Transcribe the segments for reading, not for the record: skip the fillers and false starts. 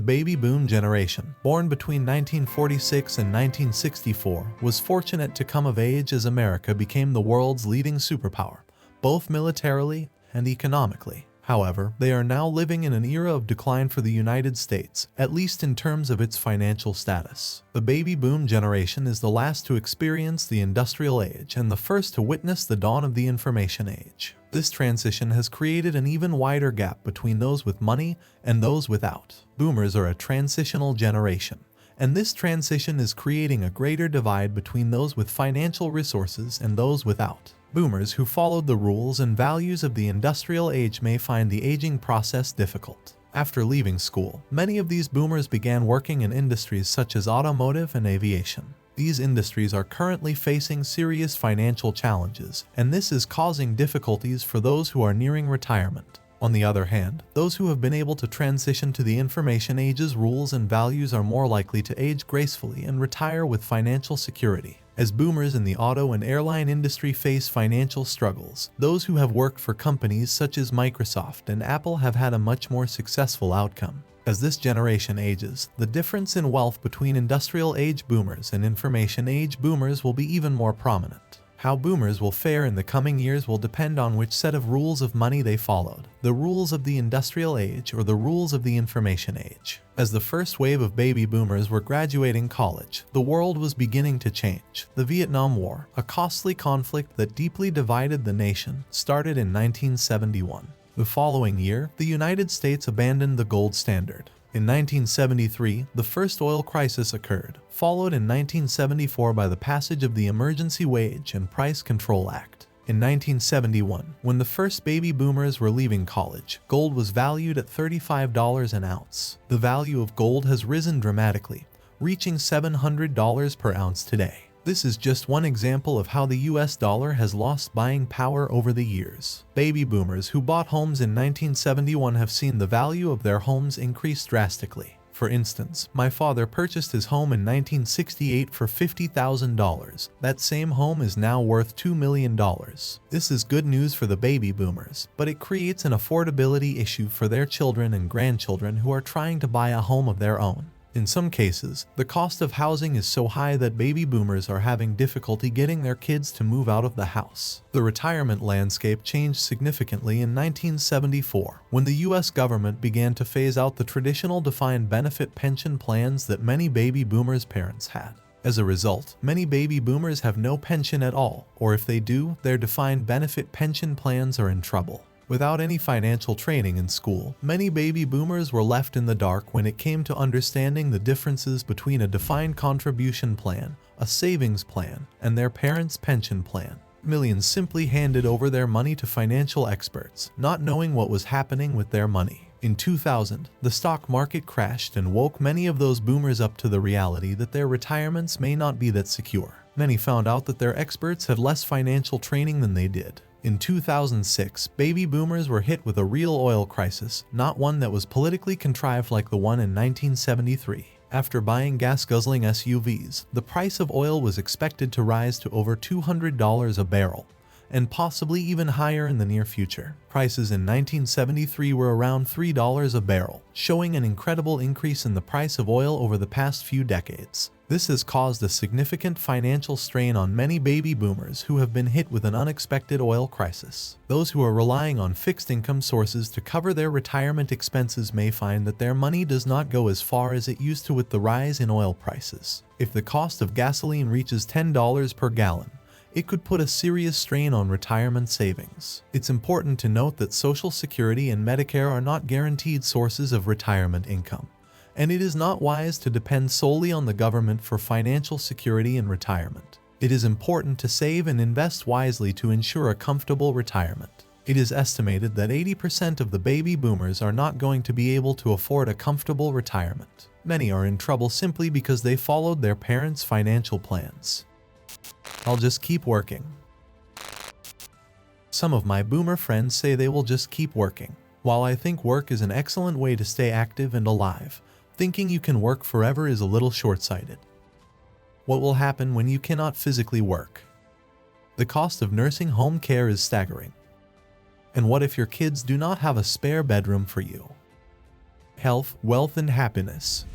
baby boom generation, born between 1946 and 1964, was fortunate to come of age as America became the world's leading superpower, both militarily and economically. However, they are now living in an era of decline for the United States, at least in terms of its financial status. The baby boom generation is the last to experience the industrial age and the first to witness the dawn of the information age. This transition has created an even wider gap between those with money and those without. Boomers are a transitional generation, and this transition is creating a greater divide between those with financial resources and those without. Boomers who followed the rules and values of the industrial age may find the aging process difficult. After leaving school, many of these boomers began working in industries such as automotive and aviation. These industries are currently facing serious financial challenges, and this is causing difficulties for those who are nearing retirement. On the other hand, those who have been able to transition to the information age's rules and values are more likely to age gracefully and retire with financial security. As boomers in the auto and airline industry face financial struggles, those who have worked for companies such as Microsoft and Apple have had a much more successful outcome. As this generation ages, the difference in wealth between industrial age boomers and information age boomers will be even more prominent. How boomers will fare in the coming years will depend on which set of rules of money they followed, the rules of the industrial age or the rules of the information age. As the first wave of baby boomers were graduating college, the world was beginning to change. The Vietnam War, a costly conflict that deeply divided the nation, started in 1971. The following year, the United States abandoned the gold standard. In 1973, the first oil crisis occurred, followed in 1974 by the passage of the Emergency Wage and Price Control Act. In 1971, when the first baby boomers were leaving college, gold was valued at $35 an ounce. The value of gold has risen dramatically, reaching $700 per ounce today. This is just one example of how the US dollar has lost buying power over the years. Baby boomers who bought homes in 1971 have seen the value of their homes increase drastically. For instance, my father purchased his home in 1968 for $50,000. That same home is now worth $2 million. This is good news for the baby boomers, but it creates an affordability issue for their children and grandchildren who are trying to buy a home of their own. In some cases, the cost of housing is so high that baby boomers are having difficulty getting their kids to move out of the house. The retirement landscape changed significantly in 1974, when the US government began to phase out the traditional defined benefit pension plans that many baby boomers' parents had. As a result, many baby boomers have no pension at all, or if they do, their defined benefit pension plans are in trouble. Without any financial training in school, many baby boomers were left in the dark when it came to understanding the differences between a defined contribution plan, a savings plan, and their parents' pension plan. Millions simply handed over their money to financial experts, not knowing what was happening with their money. In 2000, the stock market crashed and woke many of those boomers up to the reality that their retirements may not be that secure. Many found out that their experts had less financial training than they did. In 2006, baby boomers were hit with a real oil crisis, not one that was politically contrived like the one in 1973. After buying gas-guzzling SUVs, the price of oil was expected to rise to over $200 a barrel, and possibly even higher in the near future. Prices in 1973 were around $3 a barrel, showing an incredible increase in the price of oil over the past few decades. This has caused a significant financial strain on many baby boomers who have been hit with an unexpected oil crisis. Those who are relying on fixed income sources to cover their retirement expenses may find that their money does not go as far as it used to with the rise in oil prices. If the cost of gasoline reaches $10 per gallon, it could put a serious strain on retirement savings. It's important to note that Social Security and Medicare are not guaranteed sources of retirement income, and it is not wise to depend solely on the government for financial security in retirement. It is important to save and invest wisely to ensure a comfortable retirement. It is estimated that 80% of the baby boomers are not going to be able to afford a comfortable retirement. Many are in trouble simply because they followed their parents' financial plans. I'll just keep working. Some of my boomer friends say they will just keep working. While I think work is an excellent way to stay active and alive, thinking you can work forever is a little short-sighted. What will happen when you cannot physically work? The cost of nursing home care is staggering. And what if your kids do not have a spare bedroom for you? health, wealth, and happiness.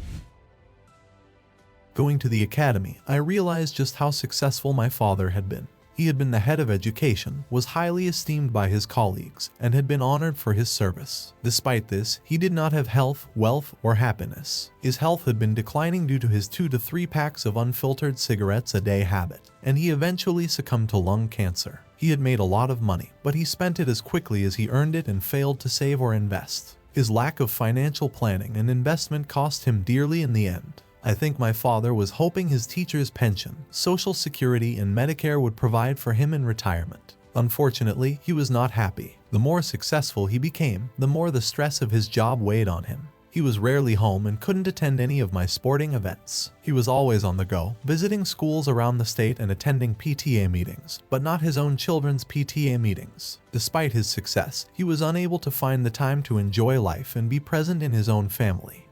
Going to the academy, I realized just how successful my father had been. He had been the head of education, was highly esteemed by his colleagues, and had been honored for his service. Despite this, he did not have health, wealth, or happiness. His health had been declining due to his 2 to 3 packs of unfiltered cigarettes a day habit, and he eventually succumbed to lung cancer. He had made a lot of money, but he spent it as quickly as he earned it and failed to save or invest. His lack of financial planning and investment cost him dearly in the end. I think my father was hoping his teacher's pension, Social Security, and Medicare would provide for him in retirement. Unfortunately, he was not happy. The more successful he became, the more the stress of his job weighed on him. He was rarely home and couldn't attend any of my sporting events. He was always on the go, visiting schools around the state and attending PTA meetings, but not his own children's PTA meetings. Despite his success, he was unable to find the time to enjoy life and be present in his own family.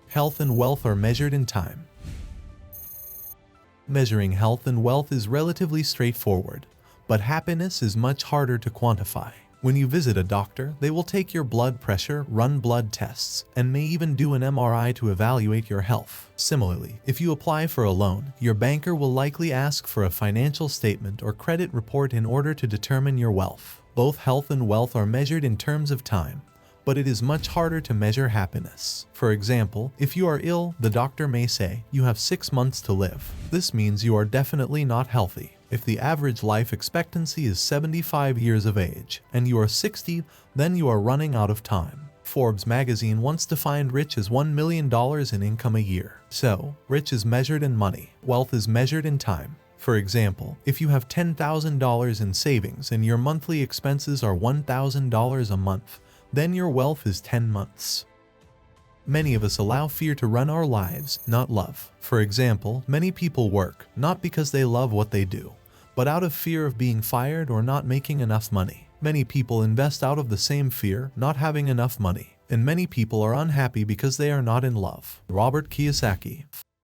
Health and wealth are measured in time. Measuring health and wealth is relatively straightforward, but happiness is much harder to quantify. When you visit a doctor, they will take your blood pressure, run blood tests, and may even do an MRI to evaluate your health. Similarly, if you apply for a loan, your banker will likely ask for a financial statement or credit report in order to determine your wealth. Both health and wealth are measured in terms of time, but it is much harder to measure happiness. For example, if you are ill, the doctor may say, "You have 6 months to live." This means you are definitely not healthy. If the average life expectancy is 75 years of age, and you are 60, then you are running out of time. Forbes magazine once defined rich as $1 million in income a year. So, rich is measured in money, wealth is measured in time. For example, if you have $10,000 in savings and your monthly expenses are $1,000 a month, then your wealth is 10 months. Many of us allow fear to run our lives, not love. For example, many people work, not because they love what they do, but out of fear of being fired or not making enough money. Many people invest out of the same fear, not having enough money. And many people are unhappy because they are not in love. Robert Kiyosaki.